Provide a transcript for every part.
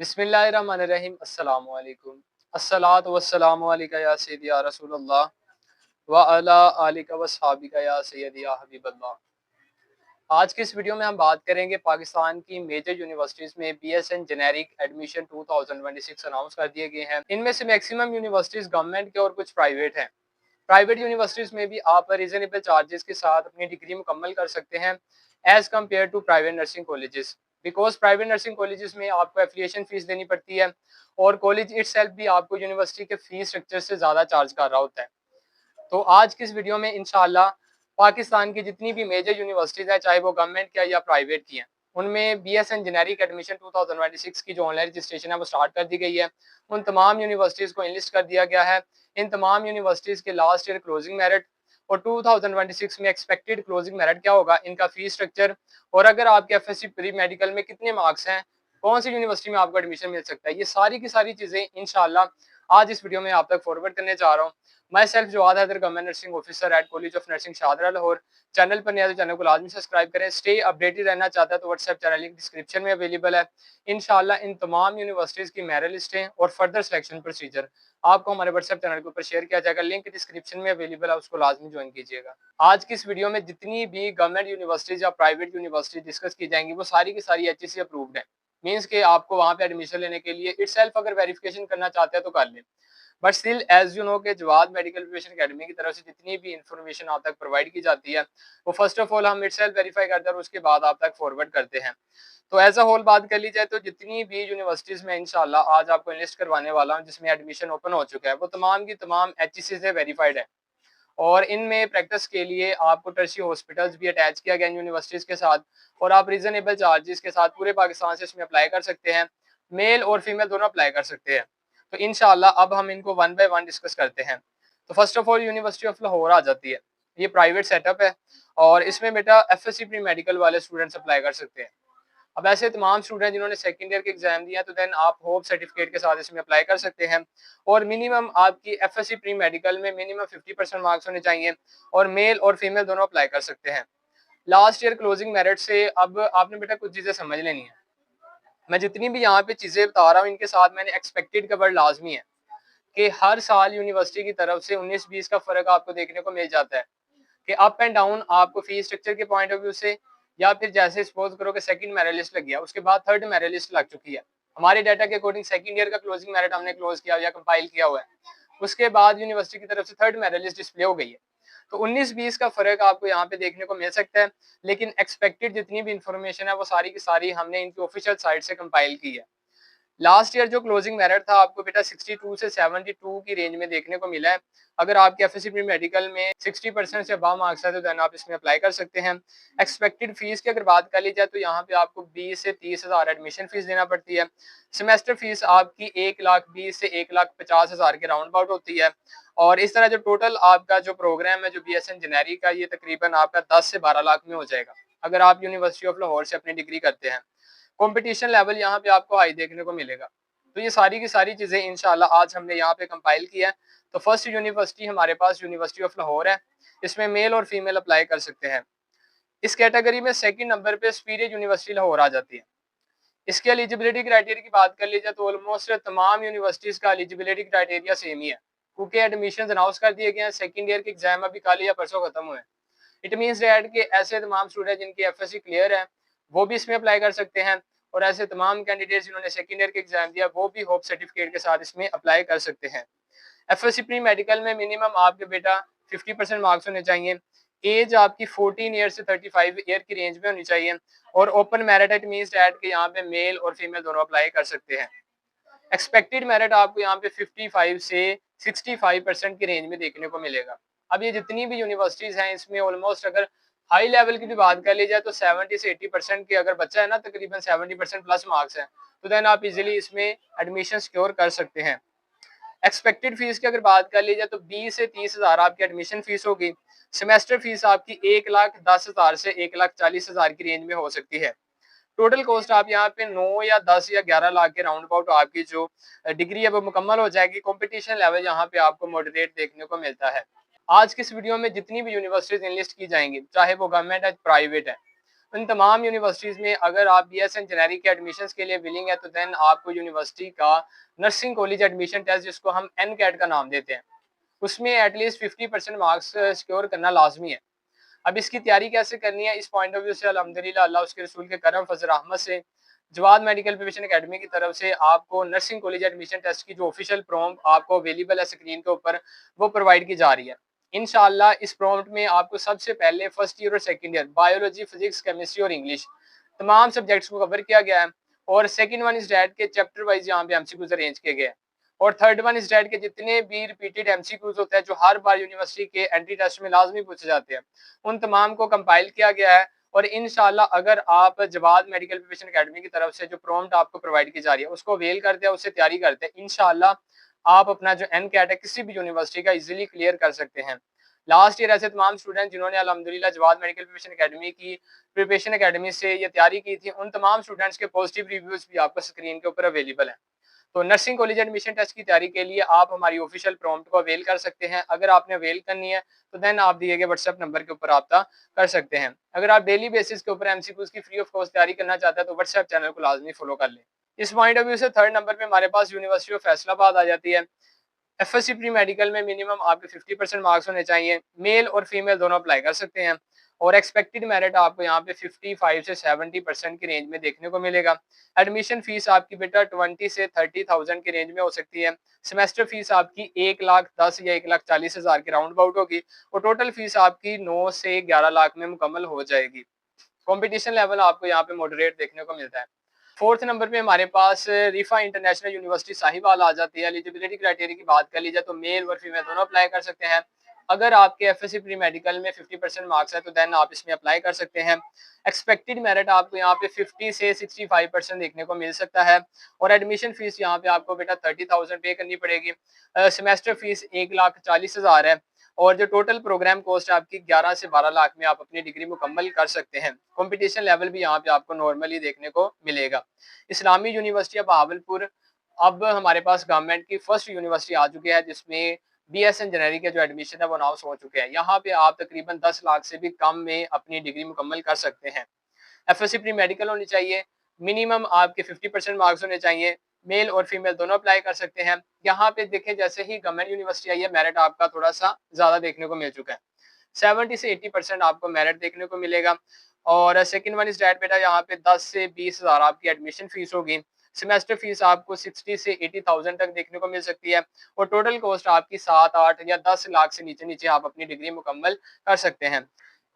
बिस्मिल्लाहिर्रहमानिर्रहीम अस्सलामु अलैकुम अस्सलातु वस्सलामु अलैका या सय्यदी या रसूलल्लाह व अला आलिका व सहाबिका या सय्यदी या हबीबल्लाह। आज की इस वीडियो में हम बात करेंगे पाकिस्तान की मेजर यूनिवर्सिटीज में बीएसएन जेनेरिक एडमिशन 2026 अनाउंस कर दिए गए हैं। इनमें से मैक्सिमम यूनिवर्सिटीज गवर्नमेंट के और कुछ प्राइवेट हैं। प्राइवेट यूनिवर्सिटीज में भी आप रीजनेबल चार्जेस के साथ अपनी डिग्री मुकम्मल कर सकते हैं as compare to private nursing colleges. Because private nursing colleges में आपको एफिलिएशन फीस देनी पड़ती है और कॉलेज इटसेल्फ भी आपको यूनिवर्सिटी के फीस स्ट्रक्चर से ज़्यादा चार्ज कर रहा होता है। तो आज की इस वीडियो में इंशाल्लाह पाकिस्तान की जितनी भी मेजर यूनिवर्सिटीज़ है, चाहे वो गवर्नमेंट की है या प्राइवेट की हैं, उनमें बीएसएन जेनेरिक एडमिशन 2026 की जो ऑनलाइन रजिस्ट्रेशन है वो स्टार्ट कर दी गई है। उन तमाम यूनिवर्सिटीज़ को इनलिस्ट कर दिया गया है। इन तमाम यूनिवर्सिटीज़ के लास्ट ईयर क्लोजिंग मेरिट और 2026 में एक्सपेक्टेड क्लोजिंग मेरिट क्या होगा, इनका फीस स्ट्रक्चर, और अगर आपके एफएससी प्री मेडिकल में कितने मार्क्स हैं, कौन सी यूनिवर्सिटी में आपको एडमिशन मिल सकता है, ये सारी की सारी चीज़ें इंशाल्लाह आज इस वीडियो में आप तक फॉरवर्ड करने जा रहा हूँ। मैं self Jawad Haider, government nursing officer at college of nursing Shahdara Lahore. Channel पर नया तो चैनल को लाजमी सब्सक्राइब करें। स्टे अपडेटेड रहना चाहता है तो व्हाट्सएप चैनल लिंक डिस्क्रिप्शन में अवेलेबल है। इंशाल्लाह इन तमाम यूनिवर्सिटीज़ की मेरिट लिस्टें और फर्दर सिलेक्शन प्रोसीजर आपको हमारे व्हाट्सएप चैनल के ऊपर शेयर किया जाएगा। लिंक डिस्क्रिप्शन में अवेलेबल है, उसको लाजमी ज्वाइन कीजिएगा। आज की इस वीडियो में जितनी भी गवर्नमेंट यूनिवर्सिटीज़ या प्राइवेट यूनिवर्सिटी डिस्कस की जाएंगी वो सारी की सारी एचईसी अप्रूव्ड है। मीन्स के आपको वहाँ पे एडमिशन लेने के लिए इटसेल्फ अगर वेरिफिकेशन करना चाहते हैं तो कर लें। But still as you know के जवाद मेडिकल प्रिपरेशन अकेडमी की तरफ से जितनी भी इंफॉर्मेशन आप तक प्रोवाइड की जाती है वो फर्स्ट ऑफ ऑल हम इटसेल्फ वेरीफाई करते हैं और उसके बाद आप तक फॉरवर्ड करते हैं। तो एज अ होल बात कर ली जाए तो जितनी भी यूनिवर्सिटीज़ में इंशाल्लाह आज आपको लिस्ट करवाने वाला हूँ जिसमें एडमिशन ओपन हो चुका है वो तमाम की तमाम एचईसी से वेरीफाइड है। और इनमें प्रैक्टिस के लिए आपको टर्शी हॉस्पिटल्स भी अटैच किया गया यूनिवर्सिटीज़ के साथ और आप रीजनेबल चार्जेस के साथ पूरे पाकिस्तान से इसमें अप्लाई कर सकते हैं। मेल और फीमेल दोनों अप्लाई कर सकते हैं। तो इंशाल्लाह अब हम इनको वन बाय वन डिस्कस करते हैं। तो first of all university of Lahore आ जाती है। ये प्राइवेट सेटअप है और इसमें बेटा एफएससी प्री मेडिकल वाले स्टूडेंट्स अप्लाई कर सकते हैं। अब ऐसे तमाम स्टूडेंट जिन्होंने सेकंड ईयर के एग्जाम दिया तो देन आप होप सर्टिफिकेट के साथ इसमें अप्लाई कर सकते हैं। और मिनिमम आपकी एफएससी प्री मेडिकल में मिनिमम 50% मार्क्स होने चाहिए और मेल और फीमेल दोनों अप्लाई कर सकते हैं। लास्ट ईयर क्लोजिंग मेरिट से अब आपने बेटा कुछ चीज़ें समझ लेनी है। मैं जितनी भी यहाँ पे चीज़ें बता रहा हूँ इनके साथ मैंने एक्सपेक्टेड का वर्ड लाजमी है कि हर साल यूनिवर्सिटी की तरफ से 19-20 का फर्क आपको देखने को मिल जाता है कि अप एंड डाउन आपको फीस स्ट्रक्चर के पॉइंट ऑफ व्यू से, या फिर जैसे सपोज करो कि सेकंड मेरिट लिस्ट लग गया उसके बाद थर्ड मेरिट लिस्ट लग चुकी है। हमारे डाटा के अकॉर्डिंग सेकंड ईयर का क्लोजिंग मेरिट हमने क्लोज किया या कंपाइल किया हुआ है, उसके बाद यूनिवर्सिटी की तरफ से थर्ड मेरिट लिस्ट डिस्प्ले हो गई है। तो 19-20 का फर्क आपको यहाँ पे देखने को मिल सकता है, लेकिन एक्सपेक्टेड जितनी भी इंफॉर्मेशन है वो सारी की सारी हमने इनकी ऑफिशियल साइट से कंपाइल की है। लास्ट ईयर जो क्लोजिंग मेरिट था आपको बेटा 62 से 72 की रेंज में देखने को मिला है। अगर आपके एफएससी प्री मेडिकल में 60% से अबव मार्क्स है तो देन आप इसमें अप्लाई कर सकते हैं। एक्सपेक्टेड फीस की अगर बात कर ली जाए तो यहाँ पे आपको 20 से 30 हज़ार एडमिशन फीस देना पड़ती है। सेमेस्टर फीस आपकी 1,20,000 से 1,50,000 के राउंड अबाउट होती है। और इस तरह जो टोटल आपका जो प्रोग्राम है जो बीएसएन जेनेरिक का, ये तकरीबन आपका 10 से 12 लाख में हो जाएगा अगर आप यूनिवर्सिटी ऑफ लाहौर से अपनी डिग्री करते हैं। कंपटीशन लेवल यहाँ पे आपको हाई देखने को मिलेगा। तो ये सारी की सारी चीज़ें इंशाल्लाह आज हमने यहाँ पे कंपाइल किया है। तो फर्स्ट यूनिवर्सिटी हमारे पास यूनिवर्सिटी ऑफ लाहौर है। इसमें मेल और फीमेल अप्लाई कर सकते हैं। इस कैटेगरी में सेकंड नंबर पे सुपीरियर यूनिवर्सिटी लाहौर आ जाती है। इसके एलिजिबिलिटी क्राइटेरिया की बात कर ली जाए तो ऑलमोस्ट तमाम यूनिवर्सिटीज़ का एलिजिबिलिटी क्राइटेरिया सेम ही है, क्योंकि एडमिशन अनाउंस कर दिए गए हैं। सेकंड ईयर के एग्जाम अभी कल या परसों खत्म हुए हैं। इट मीन्स डैट कि ऐसे तमाम स्टूडेंट जिनकी एफएससी क्लियर है वो भी इसमें अप्लाई कर सकते हैं और ऐसे तमाम कैंडिडेट्स जिन्होंने सेकंड ईयर के एग्जाम दिया वो भी होप सर्टिफिकेट के साथ इसमें अप्लाई कर सकते हैं। एफएससी प्री मेडिकल में मिनिमम आपके बेटा 50% मार्क्स होने चाहिए। एज आपकी 14 ईयर से 35 ईयर की रेंज में होनी चाहिए और open merit it means that कि यहाँ पे मेल और फीमेल दोनों अप्लाई कर सकते हैं। एक्सपेक्टेड मेरिट आपको यहाँ पे 55 से 65% की रेंज में देखने को मिलेगा। अब ये जितनी भी यूनिवर्सिटीज़ हैं इसमें ऑलमोस्ट अगर हाई लेवल की भी बात कर ली जाए तो 70 से 80% के अगर बच्चा है ना, तकरीबन 70% प्लस मार्क्स हैं, तो देन आप इजीली इसमें एडमिशन सिक्योर कर सकते हैं। एक्सपेक्टेड फीस की अगर बात कर ली जाए तो 20 से 30 हज़ार आपकी एडमिशन फीस होगी। सेमेस्टर फीस आपकी 1,10,000 से 1,40,000 की रेंज में हो सकती है। टोटल कॉस्ट आप यहाँ पे 9 या 10 या 11 लाख के राउंड अबाउट आपकी जो डिग्री है वो मुकम्मल हो जाएगी। कंपटीशन लेवल यहाँ पे आपको मॉडरेट देखने को मिलता है। आज की इस वीडियो में जितनी भी यूनिवर्सिटीज इनलिस्ट की जाएंगी, चाहे वो गवर्नमेंट है प्राइवेट है, उन तमाम यूनिवर्सिटीज़ में अगर आप BS इंजीनियरिंग के एडमिशन्स के लिए विलिंग है तो देन आपको यूनिवर्सिटी का नर्सिंग कॉलेज एडमिशन टेस्ट, जिसको हम NCAT का नाम देते हैं, उसमें एटलीस्ट 50% मार्क्स सिक्योर करना लाजमी है। अब इसकी तैयारी कैसे करनी है, इस पॉइंट ऑफ व्यू से अल्हम्दुलिल्लाह अल्लाह उसके रसूल के करम फजल रहमत से जवाद मेडिकल प्रिपरेशन एकेडमी की तरफ से आपको नर्सिंग कॉलेज एडमिशन टेस्ट की जो ऑफिशियल प्रॉम्प्ट आपको अवेलेबल है स्क्रीन के ऊपर, वो प्रोवाइड की जा रही है। इंशाल्लाह इस प्रॉम्प्ट में आपको सबसे पहले फर्स्ट ईयर और second year biology, physics, chemistry और इंग्लिश तमाम सब्जेक्ट्स को कवर किया गया है। और सेकंड वन इज डैट के चैप्टर वाइज यहाँ पे एमसीक्यूज अरेंज किए गए हैं। और थर्ड वन इज डैट के जितने भी रिपीटेड एमसीक्यूज होते हैं जो हर बार यूनिवर्सिटी के एंट्री टेस्ट में लाजमी पूछे जाते हैं, उन तमाम को कंपाइल किया गया है। और इंशाल्लाह अगर आप जवाद मेडिकल प्रिपरेशन एकेडमी की तरफ से जो प्रॉम्प्ट आपको प्रोवाइड की जा रही है उसको अवेल करते हैं, उससे तैयारी करते हैं, इंशाल्लाह आप अपना जो NCAT है किसी भी यूनिवर्सिटी का इजीली क्लियर कर सकते हैं। लास्ट ईयर ऐसे तमाम स्टूडेंट जिन्होंने अल्हम्दुलिल्लाह जवाद मेडिकल प्रिपरेशन एकेडमी की प्रिपरेशन एकेडमी से ये तैयारी की थी, उन तमाम स्टूडेंट्स के पॉजिटिव रिव्यूज भी आपको स्क्रीन के ऊपर अवेलेबल हैं। तो नर्सिंग कॉलेज एडमिशन टेस्ट की तैयारी के लिए आप हमारी ऑफिशियल प्रॉम्प्ट को अवेल कर सकते हैं। अगर आपने अवेल करनी है तो देन आप दिए गए व्हाट्सएप नंबर के ऊपर रब्ता कर सकते हैं। अगर आप डेली बेसिस के ऊपर एमसीक्यूज की फ्री ऑफ कॉस्ट तैयारी करना चाहते हैं तो व्हाट्सएप चैनल को लाजमी फॉलो कर लें। इस पॉइंट ऑफ व्यू से थर्ड नंबर पे हमारे पास यूनिवर्सिटी ऑफ फैसलाबाद आ जाती है। FSC प्री मेडिकल में मिनिमम आपके 50% मार्क्स होने चाहिए। मेल और फीमेल दोनों अप्लाई कर सकते हैं। और एक्सपेक्टेड मेरिट आपको यहाँ पे 55 से 70% की रेंज में देखने को मिलेगा। एडमिशन फीस आपकी बेटा 20 से 30,000 की रेंज में हो सकती है। सेमेस्टर फीस आपकी 1,10,000 या 1,40,000 के राउंड अबाउट होगी। और टोटल फीस आपकी 9 से 11 लाख में मुकम्मल हो जाएगी। कंपटीशन लेवल आपको यहाँ पे मॉडरेट देखने को मिलता है। फोर्थ नंबर पे हमारे पास रिफा इंटरनेशनल यूनिवर्सिटी साहिवाल आ जाती है। एलिजिबिलिटी क्राइटेरिया की बात कर ली जाए तो मेल और फीमेल दोनों अप्लाई कर सकते हैं। अगर आपके FSC प्री मेडिकल में 50% मार्क्स है तो देन आप इसमें अप्लाई कर सकते हैं। एक्सपेक्टेड मेरिट आपको यहाँ पे 50 से 65% देखने को मिल सकता है। और एडमिशन फीस यहाँ पे आपको बेटा 30,000 पे करनी पड़ेगी। सेमेस्टर फीस 1,40,000 है। और जो टोटल प्रोग्राम कॉस्ट है आपकी 11 से 12 लाख में आप अपनी डिग्री मुकम्मल कर सकते हैं। कंपटीशन लेवल भी यहाँ पे आपको नॉर्मली देखने को मिलेगा। इस्लामी यूनिवर्सिटी बहावलपुर अब हमारे पास गवर्नमेंट की फर्स्ट यूनिवर्सिटी आ चुकी है जिसमें BS इंजीनियरिंग के जो एडमिशन है वो अनाउंस हो चुके हैं। यहाँ पे आप तकरीबन 10 लाख से भी कम में अपनी डिग्री मुकम्मल कर सकते हैं। FSC प्री मेडिकल होनी चाहिए। मिनिमम आपके 50% मार्क्स होने चाहिए। मेल और फीमेल दोनों अप्लाई कर सकते हैं। यहाँ पे देखें जैसे ही गवर्नमेंट यूनिवर्सिटी आई है मेरिट आपका थोड़ा सा ज्यादा देखने को मिल चुका है। 70 से 80% आपको मेरिट देखने को मिलेगा। और सेकंड वन इज डैट बेटा यहाँ पे 10 से 20,000 आपकी एडमिशन फीस होगी। सेमेस्टर फीस आपको 60 से 80,000 तक देखने को मिल सकती है। और टोटल कॉस्ट आपकी 7, 8 या 10 लाख से नीचे नीचे आप अपनी डिग्री मुकम्मल कर सकते हैं।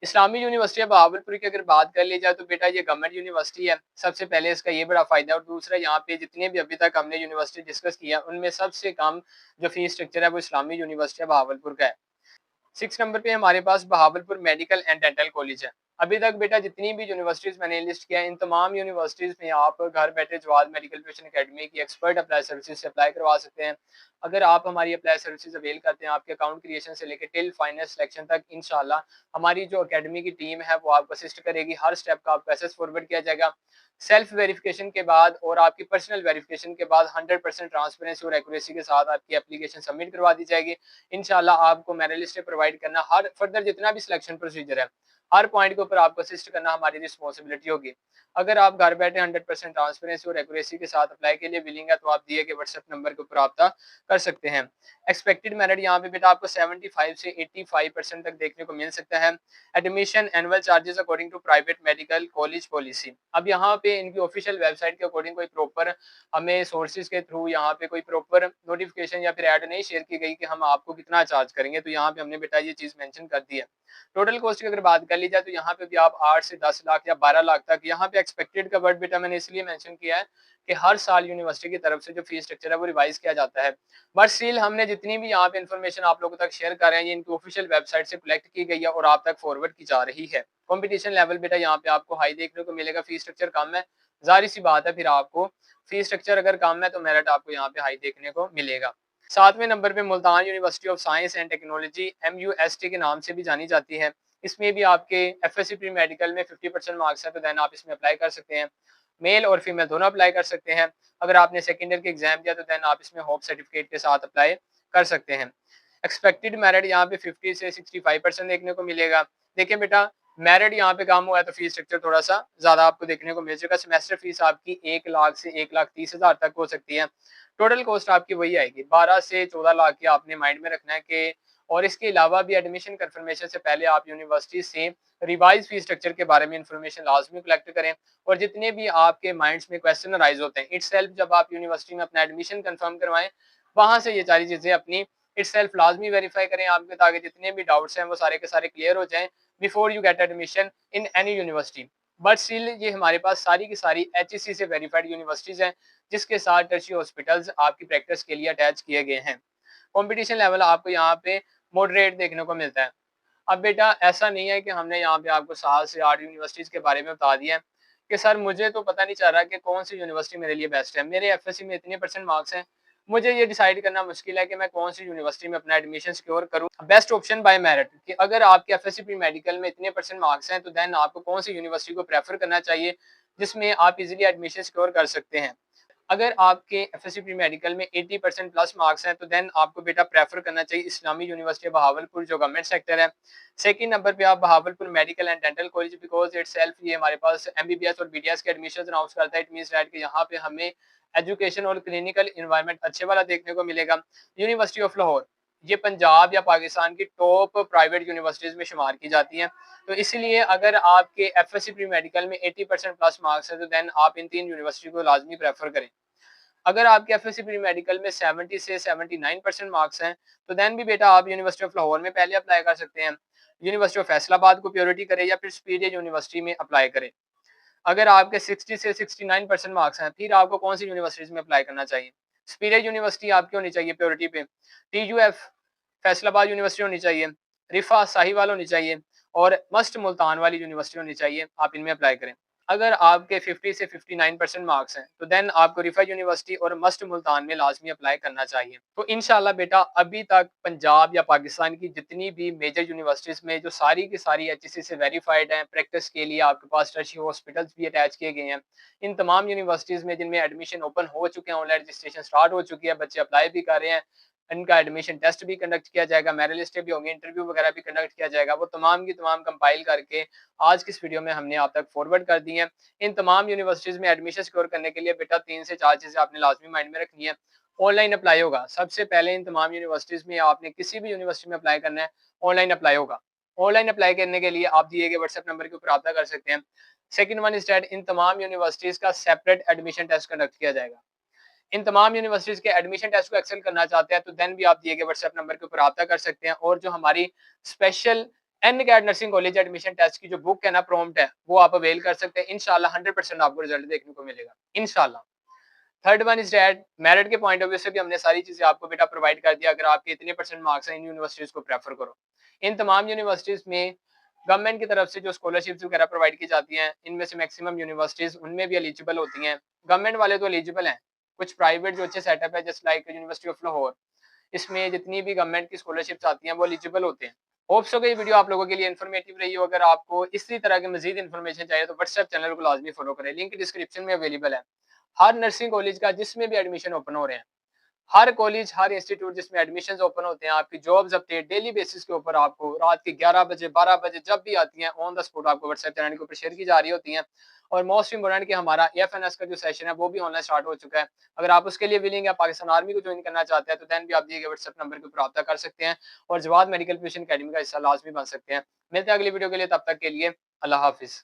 इस्लामी यूनिवर्सिटी बहावलपुर की अगर बात कर ली जाए तो बेटा ये गवर्नमेंट यूनिवर्सिटी है। सबसे पहले इसका ये बड़ा फायदा है। और दूसरा यहाँ पे जितने भी अभी तक हमने यूनिवर्सिटी डिस्कस किया उनमें सबसे कम जो फीस स्ट्रक्चर है वो इस्लामी यूनिवर्सिटी बहावलपुर का है। 6 नंबर पे हमारे पास Bahawalpur medical and dental college है। अभी तक बेटा जितनी भी यूनिवर्सिटीज मैंने लिस्ट किया इन तमाम यूनिवर्सिटीज में आप घर बैठे जवाद मेडिकल प्रिपरेशन एकेडमी की एक्सपर्ट अप्लाई सर्विसेज से अप्लाई करवा सकते हैं। अगर आप हमारी अप्लाई सर्विसेज अवेल करते हैं, आपके अकाउंट क्रिएशन से लेकर टिल फाइनल सिलेक्शन तक इंशाल्लाह हमारी जो अकेडमी की टीम है वो आपको असिस्ट करेगी। हर स्टेप का आपको एसेस फॉरवर्ड किया जाएगा। सेल्फ वेरिफिकेशन के बाद और आपकी पर्सनल वेरिफिकेशन के बाद 100% ट्रांसपेरेंसी और एक्यूरेसी के साथ आपकी एप्लीकेशन सबमिट करवा दी जाएगी। इंशाल्लाह आपको मेरिट लिस्ट प्रोवाइड करना, हर फर्दर जितना भी सिलेक्शन प्रोसीजर है हर पॉइंट के ऊपर आपको असिस्ट करना हमारी रिस्पॉन्सिबिलिटी होगी। अगर आप घर बैठे 100% ट्रांसपेरेंसी और एक्यूरेसी के साथ अप्लाई के लिए विलिंग है तो आप दिए गए व्हाट्सएप नंबर के ऊपर रब्ता कर सकते हैं। एक्सपेक्टेड मेरिट यहाँ पे बेटा आपको 75 से 85% तक देखने को मिल सकता है। Admission annual charges according to private medical college policy. अब यहाँ पे इनकी ऑफिशियल वेबसाइट के अकॉर्डिंग कोई प्रॉपर हमें सोर्सेज के थ्रू यहाँ पे कोई प्रॉपर नोटिफिकेशन या फिर ऐड नहीं शेयर की गई कि हम आपको कितना चार्ज करेंगे, तो यहाँ पे हमने बेटा ये चीज मेंशन कर दी है। टोटल कॉस्ट की अगर बात कर ली जाए तो यहाँ पे भी आप 8 से 10 लाख या 12 लाख तक, यहाँ पे एक्सपेक्टेड का वर्ड बेटा मैंने इसलिए मेंशन किया है कि हर साल यूनिवर्सिटी की तरफ से जो फीस स्ट्रक्चर है वो रिवाइज किया जाता है। बट स्टिल हमने जितनी भी यहाँ पे इन्फॉर्मेशन आप लोगों तक शेयर कर रहे हैं ये इनकी ऑफिशियल वेबसाइट से कलेक्ट की गई है और आप तक फॉरवर्ड की जा रही है। कंपटीशन लेवल बेटा यहाँ पे आपको हाई देखने को मिलेगा। फीस स्ट्रक्चर कम है, जाहिर सी बात है फिर आपको फीस स्ट्रक्चर अगर कम है तो मेरिट आपको यहाँ पे हाई देखने को मिलेगा। 7वें नंबर पे Multan university of science and technology MUST के नाम से भी जानी जाती है। इसमें भी आपके FSC प्री मेडिकल में 50% मार्क्स है तो देन आप इसमें अप्लाई कर सकते हैं। मेल और फीमेल दोनों अप्लाई कर सकते हैं। अगर आपने सेकेंड ईयर के एग्जाम दिया तो देन आप इसमें होप सर्टिफिकेट के साथ अप्लाई कर सकते हैं। एक्सपेक्टेड मेरिट यहाँ पे 50 से 65% देखने को मिलेगा। देखिए बेटा मेरिट यहाँ पे कम हुआ है तो फीस स्ट्रक्चर थोड़ा सा ज़्यादा आपको देखने को मिल जाएगा। सेमेस्टर फीस आपकी 1 लाख से 1,30,000 तक हो सकती है। टोटल कॉस्ट आपकी वही आएगी, 12 से 14 लाख की आपने माइंड में रखना है कि। और इसके अलावा भी एडमिशन कंफर्मेशन से पहले आप यूनिवर्सिटी से रिवाइज फीस स्ट्रक्चर के बारे में इंफॉर्मेशन लाजमी कलेक्ट करें। और जितने भी आपके माइंड्स में क्वेश्चन अराइज होते हैं, इटसेल्फ जब आप यूनिवर्सिटी में अपना एडमिशन कंफर्म करवाएं, वहां से ये सारी चीज़ें अपनी इटसेल्फ लाजमी वेरीफाई करें आपके, ताकि जितने भी डाउट्स हैं वो सारे के सारे क्लियर हो जाएं before you get admission in any university. But still ये हमारे पास सारी की सारी HEC से वेरीफाइड यूनिवर्सिटीज़ हैं, जिसके साथ टर्शियरी हॉस्पिटल्स आपकी प्रैक्टिस के लिए अटैच किए गए हैं। कंपटीशन लेवल आपको यहाँ पे मॉडरेट देखने को मिलता है। अब बेटा ऐसा नहीं है कि हमने यहाँ पे आपको 7 से 8 यूनिवर्सिटीज़ के बारे में बता दिया है कि सर मुझे तो पता नहीं चल रहा कि कौन सी यूनिवर्सिटी मेरे लिए बेस्ट है। मेरे एफएससी में इतने परसेंट मार्क्स हैं, मुझे ये डिसाइड करना मुश्किल है कि मैं कौन सी यूनिवर्सिटी में अपना एडमिशन सिक्योर करूँ। बेस्ट ऑप्शन बाय मेरिट कि अगर आपके एफएससी प्री मेडिकल में इतने परसेंट मार्क्स हैं तो देन आपको कौन सी यूनिवर्सिटी को प्रेफर करना चाहिए जिसमें आप इजीली एडमिशन सिक्योर कर सकते हैं। अगर आपके एफएससी प्री मेडिकल में 80% प्लस मार्क्स हैं तो देन आपको बेटा प्रेफर करना चाहिए इस्लामी यूनिवर्सिटी बहावलपुर, जो गवर्नमेंट सेक्टर है। सेकंड नंबर पे आप Bahawalpur medical and dental college, because it self ये हमारे पास एमबीबीएस और बीडीएस के एडमिशन अनाउंस करता है। इट मींस दैट कि यहाँ पे हमें एजुकेशन और क्लिनिकल इन्वायरमेंट अच्छे वाला देखने को मिलेगा। यूनिवर्सिटी ऑफ लाहौर ये पंजाब या पाकिस्तान की टॉप प्राइवेट यूनिवर्सिटीज़ में शुमार की जाती हैं। तो इसलिए अगर आपके एफएससी प्री मेडिकल में 80% प्लस मार्क्स है तो देन आप इन 3 यूनिवर्सिटी को लाजमी प्रेफर करें। अगर आपके एफएससी प्री मेडिकल में 70 से 79% मार्क्स हैं तो देन भी बेटा आप यूनिवर्सिटी ऑफ लाहौर में पहले अप्लाई कर सकते हैं। यूनिवर्सिटी ऑफ फैसलाबाद को प्रायोरिटी करें या फिर सुपीरियर यूनिवर्सिटी में अप्लाई करें। अगर आपके 60 से 69% मार्क्स हैं फिर आपको कौन सी यूनिवर्सिटीज़ में अप्लाई करना चाहिए। सुपीरियर यूनिवर्सिटी आपकी होनी चाहिए प्रायोरिटी पे, टीयूएफ फैसलाबाद यूनिवर्सिटी होनी चाहिए, रिफा साहिवाल होनी चाहिए और मस्ट मुल्तान वाली यूनिवर्सिटी होनी चाहिए। आप इनमें अप्लाई करें। अगर आपके 50 से 59% मार्क्स हैं तो देन आपको रिफा यूनिवर्सिटी और मस्ट मुल्तान में लाजमी अप्लाई करना चाहिए। तो इंशाल्लाह बेटा अभी तक पंजाब या पाकिस्तान की जितनी भी मेजर यूनिवर्सिटीज़ में जो सारी की सारी HEC से वेरीफाइड हैं, प्रैक्टिस के लिए आपके पास टर्शियरी हॉस्पिटल्स भी अटैच किए गए हैं। इन तमाम यूनिवर्सिटीज़ में जिनमें एडमिशन ओपन हो चुके हैं, ऑनलाइन रजिस्ट्रेशन स्टार्ट हो चुकी है, बच्चे अप्लाई भी कर रहे हैं, इनका एडमिशन टेस्ट भी कंडक्ट किया जाएगा, मेरिट लिस्टें भी होंगी, इंटरव्यू वगैरह भी कंडक्ट किया जाएगा। वो तमाम की तमाम कंपाइल करके आज की इस वीडियो में हमने आप तक फॉरवर्ड कर दी हैं। इन तमाम यूनिवर्सिटीज़ में एडमिशन सिक्योर करने के लिए बेटा 3 से 4 चीज़ें आपने लाजमी माइंड में रखनी है। ऑनलाइन अप्लाई होगा। सबसे पहले इन तमाम यूनिवर्सिटीज़ में आपने किसी भी यूनिवर्सिटी में अप्लाई करना है, ऑनलाइन अप्लाई होगा। ऑनलाइन अप्लाई करने के लिए आप दिए गए व्हाट्सएप नंबर के ऊपर रब्ता कर सकते हैं। Second one is that in तमाम यूनिवर्सिटीज़ का सेपरेट एडमिशन टेस्ट कंडक्ट किया जाएगा। इन तमाम यूनिवर्सिटीज़ के एडमिशन टेस्ट को एक्सेल करना चाहते हैं तो देन भी आप दिए गए व्हाट्सएप नंबर के ऊपर रब्ता कर सकते हैं। और जो हमारी special NCAT nursing college admission test की जो बुक है ना, प्रॉम्प्ट है, वो आप अवेल कर सकते हैं। इंशाल्लाह 100% आपको रिजल्ट देखने को मिलेगा इंशाल्लाह। Third one is that merit के पॉइंट ऑफ व्यू से भी हमने सारी चीज़ें आपको बेटा प्रोवाइड कर दिया। अगर आपके इतने परसेंट मार्क्स हैं, इन यूनिवर्सिटीज़ को प्रेफर करो। इन तमाम यूनिवर्सिटीज़ में गवर्नमेंट की तरफ से जो स्कॉलरशिप्स वगैरह प्रोवाइड की जाती हैं, इनमें से मैक्सिमम यूनिवर्सिटीज़ उनमें भी एलिजिबल होती हैं। गवर्नमेंट वाले तो एलिजिबल हैं, कुछ प्राइवेट जो अच्छे सेटअप है just like university of Lahore, इसमें जितनी भी गवर्नमेंट की स्कॉलरशिप्स आती हैं वो एलिजिबल होते हैं। होप सो कि ये वीडियो आप लोगों के लिए इन्फॉर्मेटिव रही हो। अगर आपको इसी तरह की मजीद इन्फॉर्मेशन चाहिए तो व्हाट्सएप चैनल को लाजमी फॉलो करें, लिंक डिस्क्रिप्शन में अवेलेबल है। हर नर्सिंग कॉलेज का जिसमें भी एडमिशन ओपन हो रहे हैं, हर कॉलेज हर इंस्टीट्यूट जिसमें एडमिशंस ओपन होते हैं, आपकी जॉब्स अपडेट डेली बेसिस के ऊपर आपको रात के 11 बजे 12 बजे जब भी आती हैं ऑन द स्पॉट आपको व्हाट्सएप चैनल के ऊपर शेयर की जा रही होती हैं। और मोस्ट इंपोर्टेंट कि हमारा एफएनएस का जो सेशन है वो भी ऑनलाइन स्टार्ट हो चुका है। अगर आप उसके लिए विलिंग है, पाकिस्तान आर्मी को ज्वाइन करना चाहते हैं तो देन भी आप दिए गए व्हाट्सएप नंबर के ऊपर रब्ता कर सकते हैं और जवाद मेडिकल प्रिपरेशन अकेडमी का हिस्सा लाजमी बन सकते हैं। मिलते हैं अगली वीडियो के लिए, तब तक के लिए अल्लाह हाफिज़।